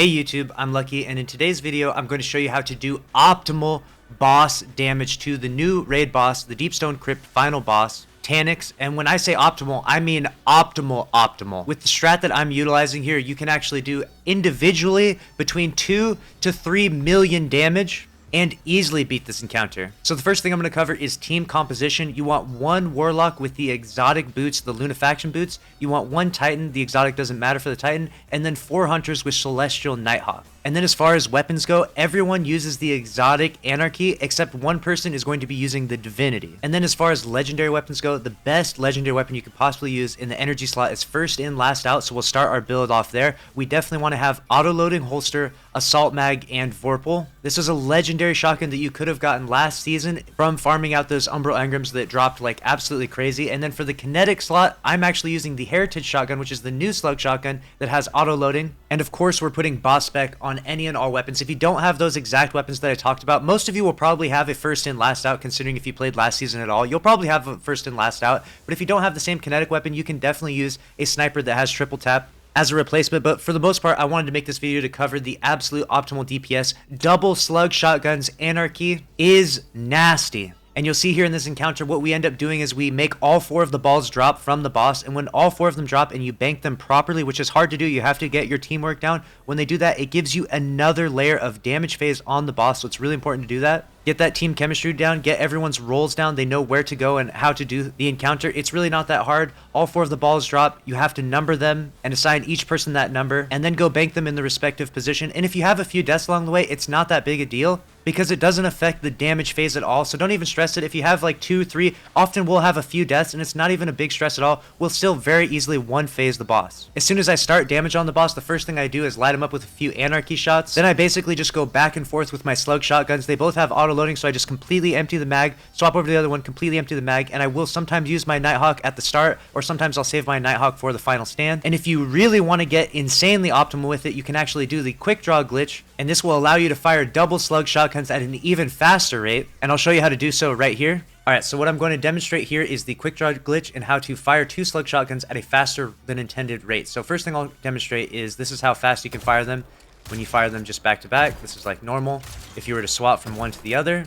Hey YouTube, I'm Lucky, and in today's video, I'm going to show you how to do optimal boss damage to the new raid boss, the Deepstone Crypt final boss, Taniks. And when I say optimal, I mean optimal. With the strat that I'm utilizing here, you can actually do individually between 2 to 3 million damage and easily beat this encounter. So the first thing I'm going to cover is team composition. You want one Warlock with the exotic boots, the Lunafaction boots. You want one Titan, the exotic doesn't matter for the Titan, and then 4 Hunters with Celestial Nighthawk. And then as far as weapons go, everyone uses the exotic Anarchy, except one person is going to be using the Divinity. And then as far as legendary weapons go, the best legendary weapon you could possibly use in the energy slot is first in, last out, so we'll start our build off there. We definitely want to have auto-loading holster, assault mag, and Vorpal. This is a legendary shotgun that you could have gotten last season from farming out those Umbral Engrams that dropped like absolutely crazy. And then for the kinetic slot, I'm actually using the Heritage shotgun, which is the new slug shotgun that has auto-loading. And of course, we're putting boss spec on any and all weapons. If you don't have those exact weapons that I talked about, most of you will probably have a first in, last out, considering if you played last season at all, you'll probably have a first in, last out. But if you don't have the same kinetic weapon, you can definitely use a sniper that has triple tap as a replacement. But for the most part, I wanted to make this video to cover the absolute optimal DPS. Double slug shotguns Anarchy is nasty. And you'll see here in this encounter, what we end up doing is we make all 4 of the balls drop from the boss. And when all 4 of them drop and you bank them properly, which is hard to do, you have to get your teamwork down. When they do that, it gives you another layer of damage phase on the boss. So it's really important to do that. Get that team chemistry down, get everyone's roles down. They know where to go and how to do the encounter. It's really not that hard. All 4 of the balls drop. You have to number them and assign each person that number and then go bank them in the respective position. And if you have a few deaths along the way, it's not that big a deal because it doesn't affect the damage phase at all. So don't even stress it. If you have like 2, 3, often we'll have a few deaths and it's not even a big stress at all. We'll still very easily one phase the boss. As soon as I start damage on the boss, the first thing I do is light him up with a few Anarchy shots. Then I basically just go back and forth with my slug shotguns. They both have auto loading, so I just completely empty the mag, swap over to the other one, completely empty the mag, and I will sometimes use my Nighthawk at the start, or sometimes I'll save my Nighthawk for the final stand. And if you really want to get insanely optimal with it, you can actually do the quick draw glitch, and this will allow you to fire double slug shotguns at an even faster rate, and I'll show you how to do so right here. Alright, so what I'm going to demonstrate here is the quick draw glitch and how to fire 2 slug shotguns at a faster than intended rate. So first thing I'll demonstrate is this is how fast you can fire them when you fire them just back to back. This is like normal if you were to swap from one to the other.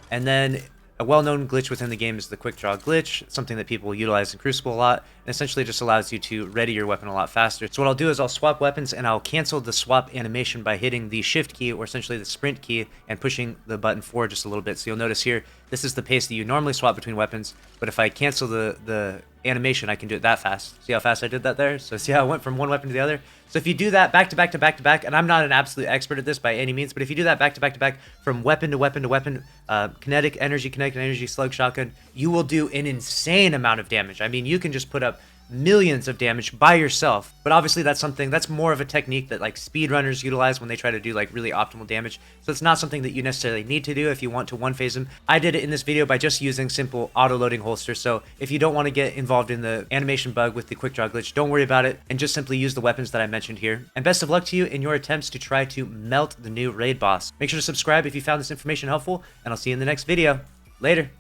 And then a well-known glitch within the game is the quick draw glitch, something that people utilize in Crucible a lot, and essentially just allows you to ready your weapon a lot faster. So what I'll do is I'll swap weapons and I'll cancel the swap animation by hitting the shift key, or essentially the sprint key, and pushing the button forward just a little bit. So you'll notice here, this is the pace that you normally swap between weapons, but if I cancel the animation, I can do it that fast. See how fast I did that there? So see how I went from one weapon to the other? So if you do that back to back to back to back, and I'm not an absolute expert at this by any means, but if you do that back to back to back from weapon to weapon to weapon, kinetic energy, slug shotgun, you will do an insane amount of damage. I mean, you can just put up millions of damage by yourself. But obviously that's more of a technique that like speedrunners utilize when they try to do like really optimal damage. So it's not something that you necessarily need to do if you want to one phase them. I did it in this video by just using simple auto loading holster. So if you don't want to get involved in the animation bug with the quick draw glitch, don't worry about it and just simply use the weapons that I mentioned here. And best of luck to you in your attempts to try to melt the new raid boss. Make sure to subscribe if you found this information helpful, and I'll see you in the next video. Later.